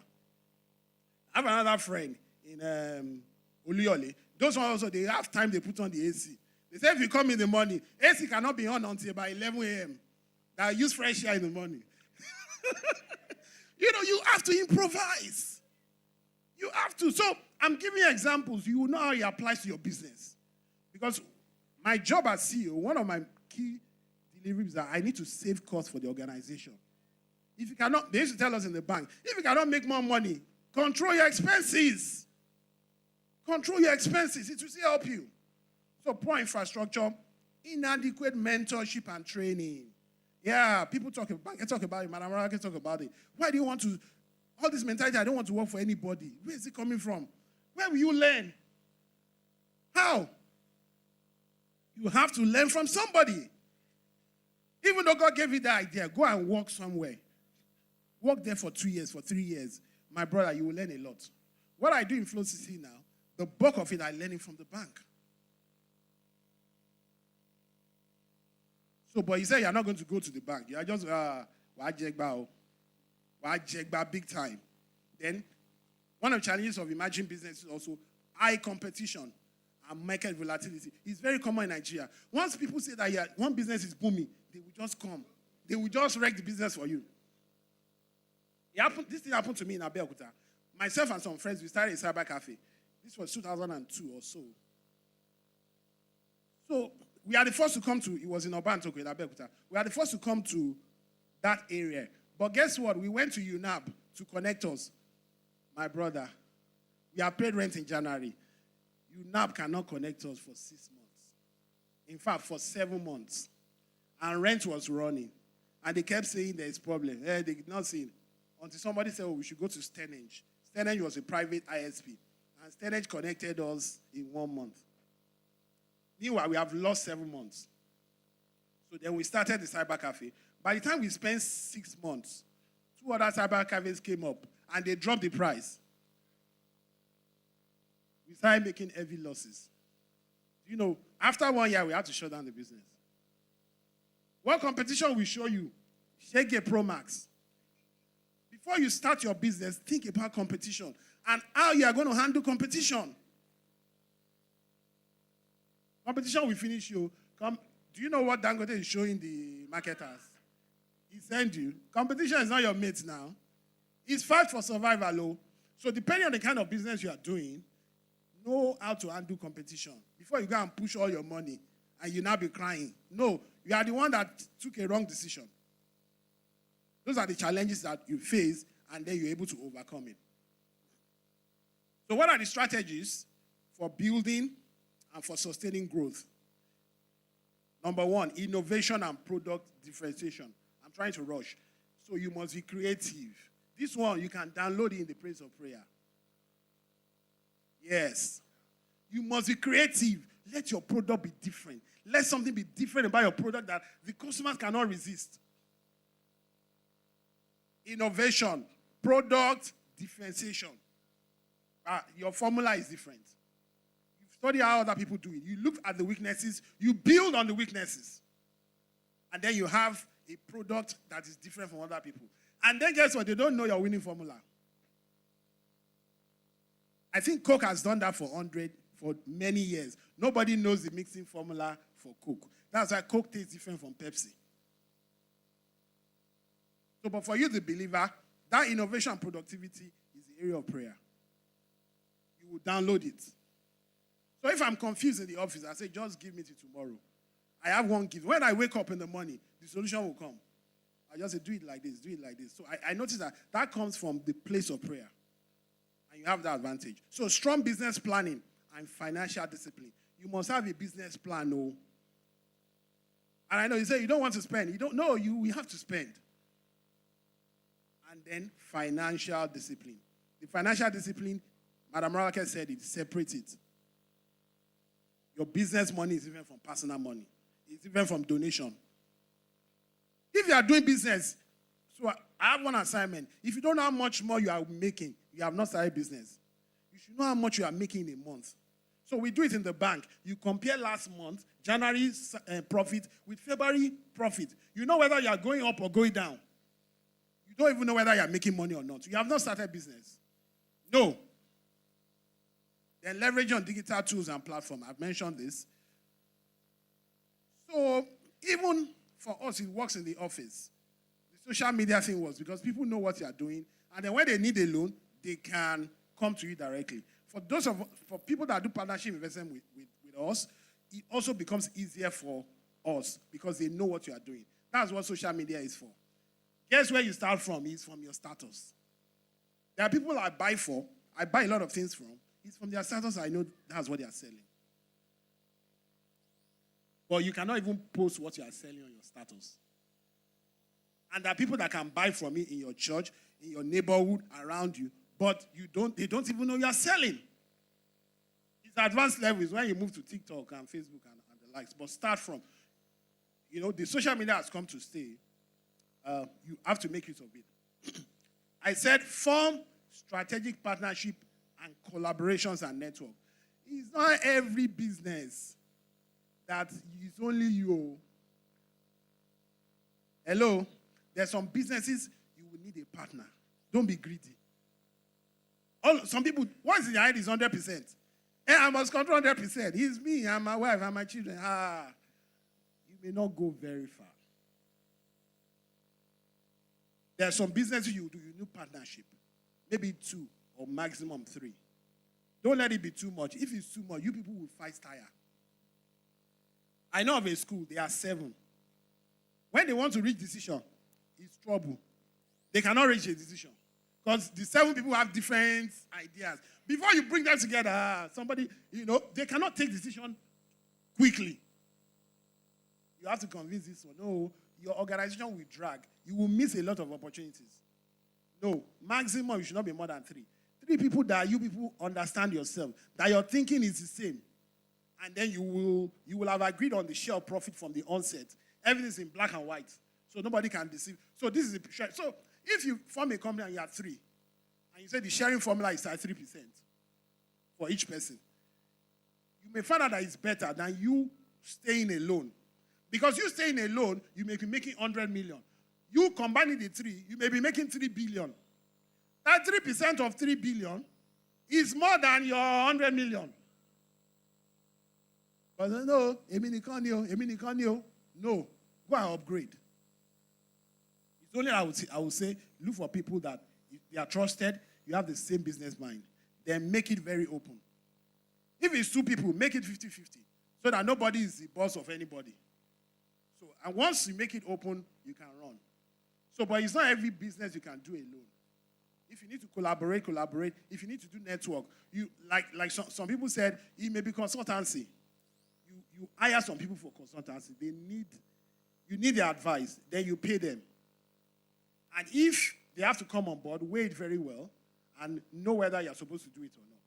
I have another friend in Oliole. Those ones also, they have time, they put on the AC. They say if you come in the morning, AC cannot be on until about 11 a.m. That use fresh air in the morning. You have to improvise. You have to. So I'm giving you examples. You will know how it applies to your business. Because my job as CEO, one of my key deliveries is that I need to save costs for the organization. If you cannot, they used to tell us in the bank, if you cannot make more money, control your expenses. Control your expenses. It will still help you. So poor infrastructure, inadequate mentorship and training. Yeah, people talk about it. Madam Rara can talk about it. Why do you want to, all this mentality, I don't want to work for anybody. Where is it coming from? Where will you learn? How? You have to learn from somebody. Even though God gave you the idea, go and work somewhere. Work there for 2 years, for 3 years. My brother, you will learn a lot. What I do in Flociti now, the bulk of it I learn it from the bank. So, but you say you're not going to go to the bank. You are just, big time. Then, one of the challenges of emerging business is also high competition and market volatility. It's very common in Nigeria. Once people say that one business is booming, they will just come. They will just wreck the business for you. This thing happened to me in Abeokuta. Myself and some friends, we started a cyber cafe. This was 2002 or so. So we are the first to come to, it was in Obantoko in Abeokuta. We are the first to come to that area. But guess what? We went to UNAB to connect us. My brother, we have paid rent in January. UNAB cannot connect us for 6 months. In fact, for 7 months. And rent was running. And they kept saying there is problem. They did not see it. Until somebody said, we should go to Stenage. Stenage was a private ISP. And Stenage connected us in 1 month. Meanwhile, we have lost 7 months. So then we started the cyber cafe. By the time we spent 6 months, 2 other cyber cafes came up and they dropped the price. We started making heavy losses. After 1 year, we had to shut down the business. What competition will show you? Shege Pro Max. Before you start your business, think about competition and how you are going to handle competition. Competition will finish you. Do you know what Dangote is showing the marketers? He sent you. Competition is not your mate now. It's fight for survival. So depending on the kind of business you are doing, know how to handle competition. Before you go and push all your money and you now be crying. No, you are the one that took a wrong decision. Those are the challenges that you face, and then you're able to overcome it. So what are the strategies for building and for sustaining growth? Number 1, innovation and product differentiation. I'm trying to rush. So you must be creative. This one, you can download it in the place of prayer. Yes. You must be creative. Let your product be different. Let something be different about your product that the customers cannot resist. Innovation, product differentiation. Your formula is different. You study how other people do it. You look at the weaknesses. You build on the weaknesses. And then you have a product that is different from other people. And then guess what? They don't know your winning formula. I think Coke has done that for many years. Nobody knows the mixing formula for Coke. That's why Coke tastes different from Pepsi. So, but for you, the believer, that innovation and productivity is the area of prayer. You will download it. So if I'm confused in the office, I say, just give me till tomorrow. I have one gift. When I wake up in the morning, the solution will come. I just say, do it like this, do it like this. So I noticed that comes from the place of prayer. And you have that advantage. So strong business planning and financial discipline. You must have a business plan, no. And I know you say you don't want to spend. You don't know, you have to spend. And then financial discipline. The financial discipline, Madam Rolake said it, separate it. Your business money is different from personal money. It's different from donation. If you are doing business, so I have one assignment. If you don't know how much more you are making, you have not started business. You should know how much you are making in a month. So we do it in the bank. You compare last month, January profit with February profit. You know whether you are going up or going down. You don't even know whether you are making money or not. You have not started business. No. Then leverage on digital tools and platforms. I've mentioned this. So even for us, it works in the office. The social media thing works because people know what you are doing. And then when they need a loan, they can come to you directly. For people that do partnership investment with us, it also becomes easier for us because they know what you are doing. That's what social media is for. Guess where you start from? It's from your status. There are people I buy a lot of things from. It's from their status. I know that's what they are selling. But you cannot even post what you are selling on your status. And there are people that can buy from it in your church, in your neighborhood, around you, but they don't even know you are selling. It's advanced levels when you move to TikTok and Facebook and the likes. But start from, the social media has come to stay. You have to make use of it. I said form strategic partnership and collaborations and network. It's not every business that is only you. Hello? There's some businesses you will need a partner. Don't be greedy. Some people, once in your head is 100%. Hey, I must control 100%. It's me, and my wife, and my children. You may not go very far. There are some businesses you do, you need partnership. Maybe 2 or maximum 3. Don't let it be too much. If it's too much, you people will fight tire. I know of a school, they are 7. When they want to reach decision, it's trouble. They cannot reach a decision. Because the 7 people have different ideas. Before you bring them together, somebody, they cannot take decision quickly. You have to convince this one. No, your organization will drag. You will miss a lot of opportunities. No, maximum, you should not be more than 3. 3 people that you people understand yourself, that your thinking is the same. And then you will have agreed on the share of profit from the onset. Everything is in black and white. So nobody can deceive. So this is the share. So if you form a company and you have 3, and you say the sharing formula is at 3% for each person, you may find out that it's better than you staying alone. Because you staying alone, you may be making 100 million. You combining the 3, you may be making 3 billion. That 3% of 3 billion is more than your 100 million. But no, no, go and upgrade. It's only I would say look for people that they are trusted, you have the same business mind. Then make it very open. If it's 2 people, make it 50-50 so that nobody is the boss of anybody. So, and once you make it open, you can run. So, but it's not every business you can do alone. If you need to collaborate. If you need to do network, you like some people said, it may be consultancy. You hire some people for consultancy. You need their advice. Then you pay them. And if they have to come on board, weigh it very well and know whether you're supposed to do it or not.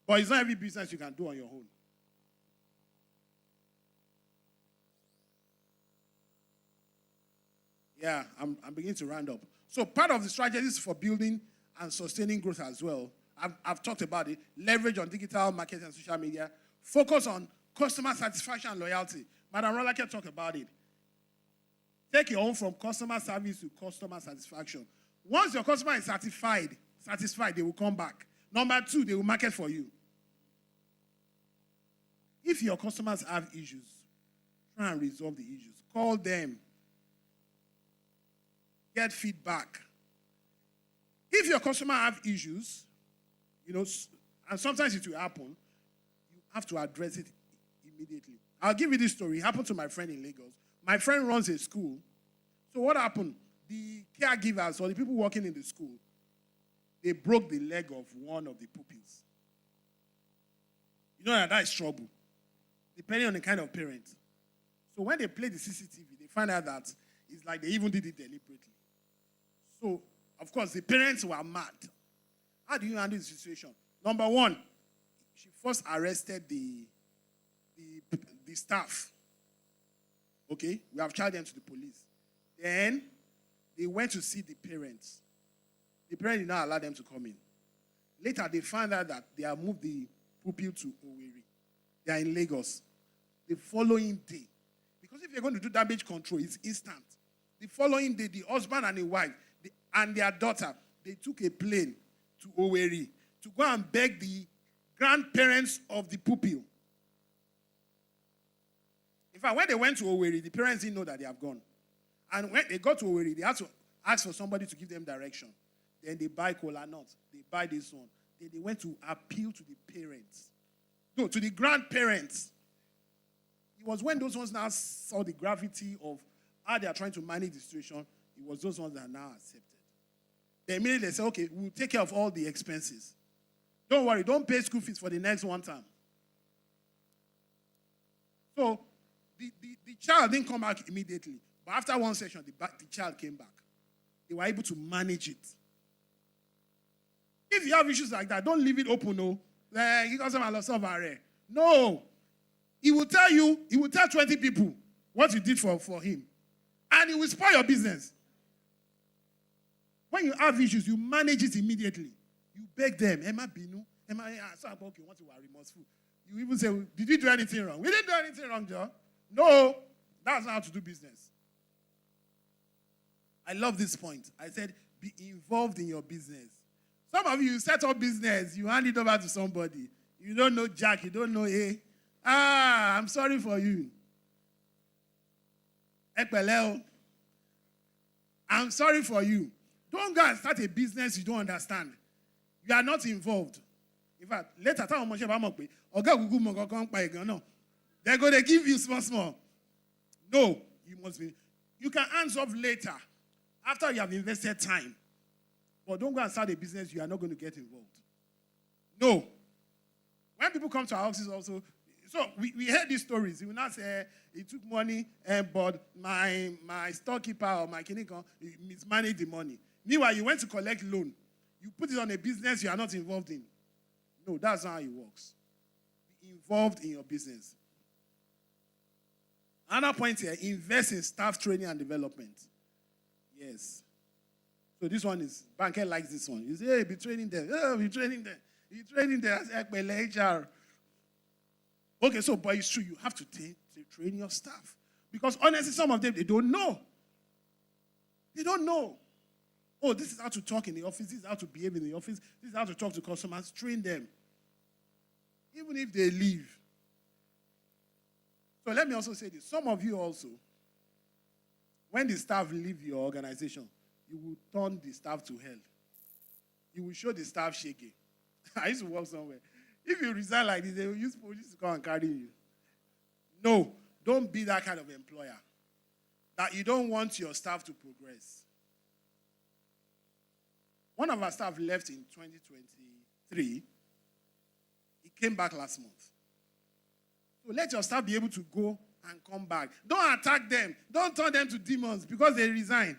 But it's not every business you can do on your own. Yeah, I'm beginning to round up. So part of the strategies for building and sustaining growth as well, I've talked about it. Leverage on digital marketing and social media. Focus on customer satisfaction and loyalty. Madam Rolake talked about it. Take your own from customer service to customer satisfaction. Once your customer is satisfied, they will come back. Number 2, they will market for you. If your customers have issues, try and resolve the issues. Call them. Get feedback. If your customer have issues, and sometimes it will happen, you have to address it immediately. I'll give you this story. It happened to my friend in Lagos. My friend runs a school. So what happened? the caregivers or the people working in the school, they broke the leg of one of the pupils. You know that is trouble, depending on the kind of parent. So when they play the CCTV, they find out that it's like they even did it deliberately. So, of course, the parents were mad. How do you handle the situation? Number one, she first arrested the staff. Okay? We have charged them to the police. Then, they went to see the parents. The parents did not allow them to come in. Later, they found out that they have moved the pupil to Owerri. They are in Lagos. The following day, because if you're going to do damage control, it's instant. The following day, the husband and the wife and their daughter, they took a plane to Owerri to go and beg the grandparents of the pupil. In fact, when they went to Owerri, the parents didn't know that they have gone. And when they got to Owerri, they had to ask for somebody to give them direction. Then they buy cola nuts. They buy this one. Then they went to appeal to the parents. No, to the grandparents. It was when those ones now saw the gravity of how they are trying to manage the situation, it was those ones that are now accepted. They immediately said, okay, we'll take care of all the expenses. Don't worry, don't pay school fees for the next one time. So the child didn't come back immediately. But after one session, the child came back. They were able to manage it. If you have issues like that, don't leave it open, no. No. He will tell 20 people what you did for him. And it will spoil your business. When you have issues, you manage it immediately. You beg them, Emma Binu, Emma, so okay, once you are remorseful. You even say, did you do anything wrong? We didn't do anything wrong, Joe. No, that's not how to do business. I love this point. I said, be involved in your business. Some of you set up business, you hand it over to somebody. You don't know Jack, you don't know A. I'm sorry for you. Ekpeleo, I'm sorry for you. Don't go and start a business you don't understand. You are not involved. In fact, later, they're going to give you small. No, you must be. You can answer up later, after you have invested time. But don't go and start a business you are not going to get involved. No. When people come to our offices also, so we heard these stories. He will not say, he took money, but my storekeeper or my clinical mismanaged the money. Meanwhile, you went to collect loan. You put it on a business you are not involved in. No, that's not how it works. Be involved in your business. Another point here, invest in staff training and development. Yes. So this one is, banker likes this one. You say, hey, be training them. Oh, be training them. Be training them as HR. Okay, so, but it's true, you have to train your staff. Because honestly, some of them, they don't know. They don't know. Oh, this is how to talk in the office. This is how to behave in the office. This is how to talk to customers. Train them. Even if they leave. So let me also say this. Some of you also, when the staff leave your organization, you will turn the staff to hell. You will show the staff shaky. I used to work somewhere. If you resign like this, they will use police to come and carry you. No, don't be that kind of employer. That you don't want your staff to progress. One of our staff left in 2023. He came back last month. So let your staff be able to go and come back. Don't attack them. Don't turn them to demons because they resign.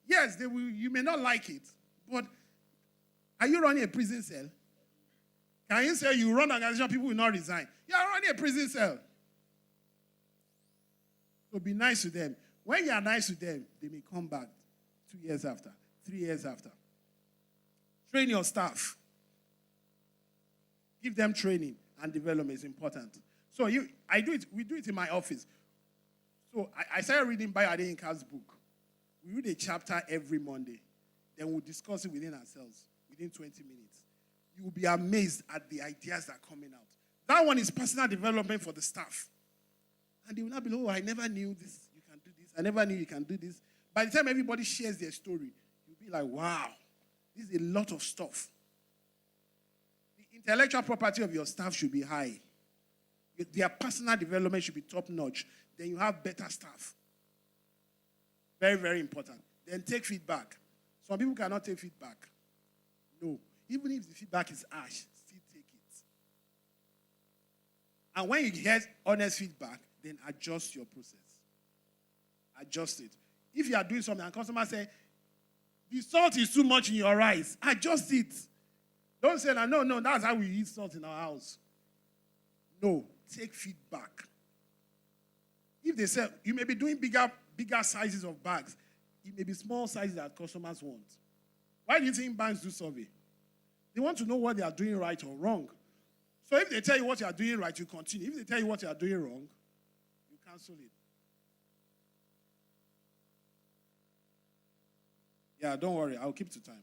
Yes, they will. You may not like it, but are you running a prison cell? Can you say you run an organization, people will not resign? You are running a prison cell. So be nice to them. When you are nice to them, they may come back 2 years after, 3 years after. Train your staff. Give them training and development is important. So we do it in my office. So I started reading Bayo Adeyinka's book. We read a chapter every Monday. Then we'll discuss it within ourselves, within 20 minutes. You will be amazed at the ideas that are coming out. That one is personal development for the staff. And they will not be, oh, I never knew this, you can do this. I never knew you can do this. By the time everybody shares their story, you'll be like, wow, this is a lot of stuff. The intellectual property of your staff should be high. Their personal development should be top-notch. Then you have better staff. Very, very important. Then take feedback. Some people cannot take feedback. No. Even if the feedback is harsh, still take it. And when you get honest feedback, then adjust your process. Adjust it. If you are doing something and customer say, the salt is too much in your rice, adjust it. Don't say, no, that's how we eat salt in our house. No, take feedback. If they say, you may be doing bigger sizes of bags, it may be small sizes that customers want. Why do you think banks do survey? They want to know what they are doing right or wrong. So if they tell you what you are doing right, you continue. If they tell you what you are doing wrong, you cancel it. Yeah, don't worry. I'll keep to time.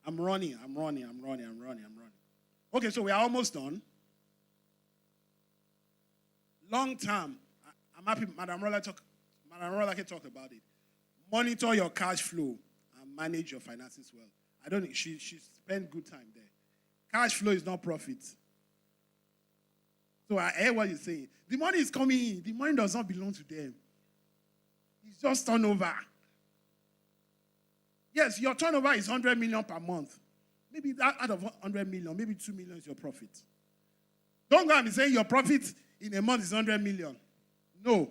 I'm running. Okay, so we are almost done. Long term, I'm happy Madam Rolla can talk about it. Monitor your cash flow and manage your finances well. I don't think she spent good time there. Cash flow is not profit. So I hear what you're saying. The money is coming in. The money does not belong to them. It's just turnover. Yes, your turnover is 100 million per month. Maybe that out of 100 million, maybe 2 million is your profit. Don't go and be saying your profit in a month is 100 million. No.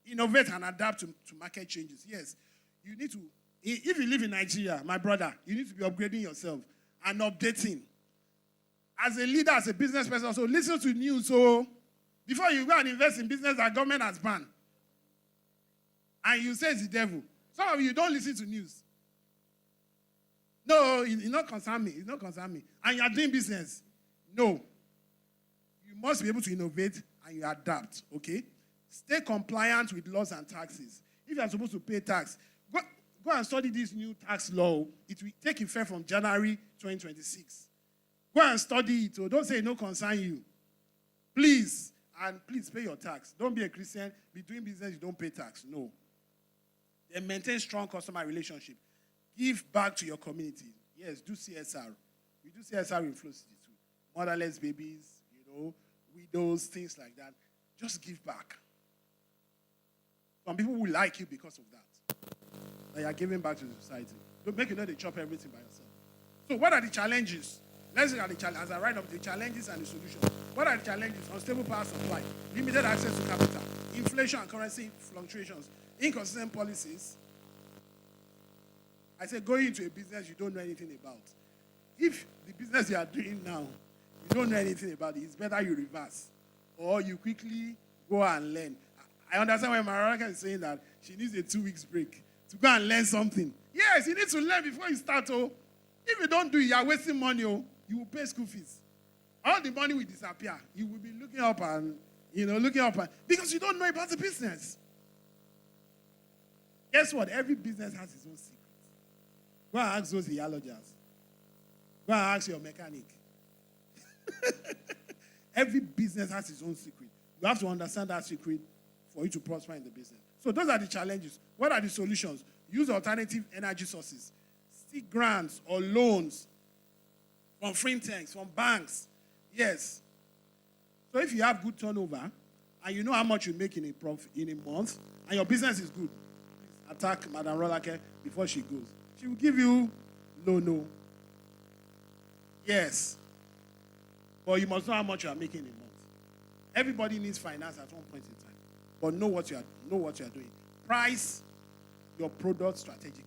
Innovate and adapt to market changes. Yes, you need to, if you live in Nigeria, my brother, you need to be upgrading yourself and updating. As a leader, as a business person, so listen to news. So before you go and invest in business that government has banned, and you say it's the devil. Some of you don't listen to news. No, it's not concern me. It's not concern me. And you are doing business. No. You must be able to innovate and you adapt, okay? Stay compliant with laws and taxes. If you are supposed to pay tax, go and study this new tax law. It will take effect from January 2026. Go and study it. So don't say no concern you. Please, and please pay your tax. Don't be a Christian. Be doing business, you don't pay tax. No. Then maintain strong customer relationship. Give back to your community. Yes, do CSR. We do CSR in Flociti too. Motherless babies, widows, things like that. Just give back. Some people will like you because of that. That you are giving back to the society. Don't make they chop everything by yourself. So what are the challenges? Let's look at the challenge as I write up the challenges and the solutions. What are the challenges? Unstable power supply, limited access to capital, inflation and currency fluctuations, inconsistent policies. I say going into a business you don't know anything about. If the business you are doing now, you don't know anything about it, it's better you reverse. Or you quickly go and learn. I understand when Maraka is saying that she needs a 2 weeks break to go and learn something. Yes, you need to learn before you start. Oh. If you don't do it, you are wasting money. Oh. You will pay school fees. All the money will disappear. You will be looking up and, because you don't know about the business. Guess what? Every business has its own secret. Go and ask those theologians. Go and ask your mechanic. Every business has its own secret. You have to understand that secret for you to prosper in the business. So those are the challenges. What are the solutions? Use alternative energy sources. Seek grants or loans from fintechs, from banks. Yes. So if you have good turnover and you know how much you make in a month and your business is good, please attack Madam Rolake before she goes. She will give you no. Yes. But you must know how much you are making a month. Everybody needs finance at one point in time. But know what you are doing. Price your product strategically.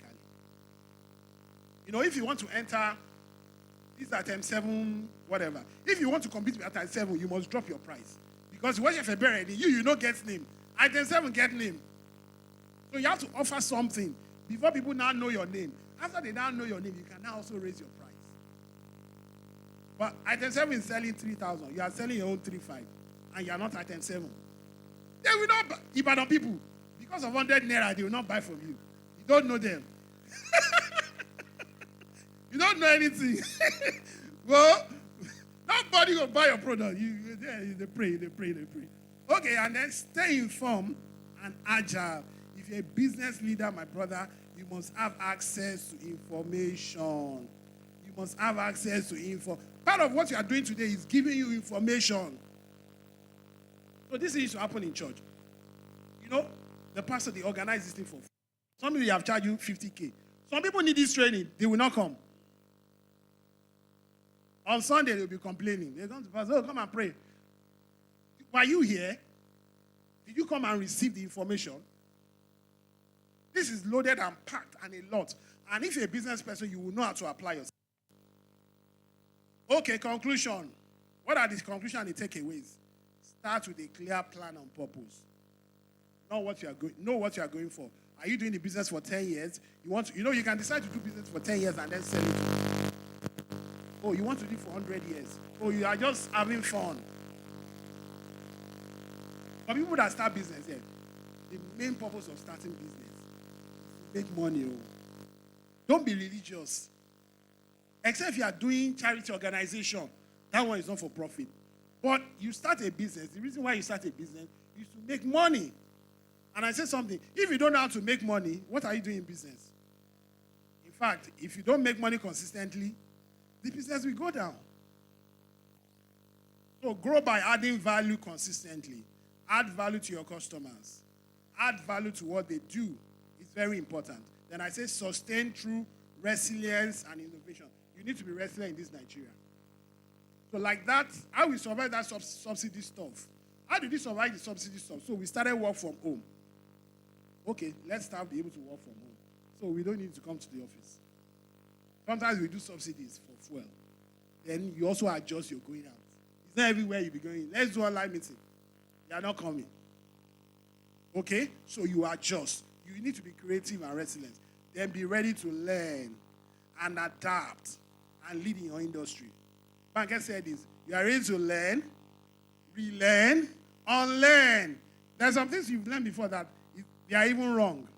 If you want to enter this item 7, whatever. If you want to compete with item 7, you must drop your price. Because when you're already, you don't get name. Item 7 get name. So you have to offer something before people now know your name. After they now know your name, you can now also raise your price. But item 7 is selling 3,000. You are selling your own 3,500. And you are not item 7. They will not buy. Ibadan people, because of 100 naira, they will not buy from you. You don't know them. You don't know anything. Well, nobody will buy your product. They pray. Okay, and then stay informed and agile. If you're a business leader, my brother, you must have access to information. You must have access to info. Part of what you are doing today is giving you information. So this used to happen in church. The pastor, they organize this thing for Somebody have charged you 50K. Some people need this training. They will not come. On Sunday, they'll be complaining. They're going to pass, oh, come and pray. Were you here? Did you come and receive the information? This is loaded and packed and a lot. And if you're a business person, you will know how to apply yourself. Okay, conclusion. What are the conclusion and the takeaways? Start with a clear plan and purpose. Know what you are going for. Are you doing the business for 10 years? You can decide to do business for 10 years and then sell it. Oh, you want to do it for 100 years. Oh, you are just having fun. For people that start business, the main purpose of starting business is to make money. Oh. Don't be religious. Except if you are doing charity organization, that one is not for profit. But you start a business. The reason why you start a business is to make money. And I say something. If you don't know how to make money, what are you doing in business? In fact, if you don't make money consistently, the business will go down. So grow by adding value consistently. Add value to your customers. Add value to what they do. It's very important. Then I say sustain through resilience and innovation. You need to be resilient in this Nigeria. So like that, how we survive that subsidy stuff? How did we survive the subsidy stuff? So we started work from home. Okay, let's start be able to work from home. So we don't need to come to the office. Sometimes we do subsidies for fuel. Then you also adjust your going out. It's not everywhere you be going. Let's do a live meeting. You are not coming. Okay? So you adjust. You need to be creative and resilient. Then be ready to learn and adapt and lead in your industry. Banker said this. You are ready to learn, relearn, unlearn. There's some things you've learned before that they are even wrong.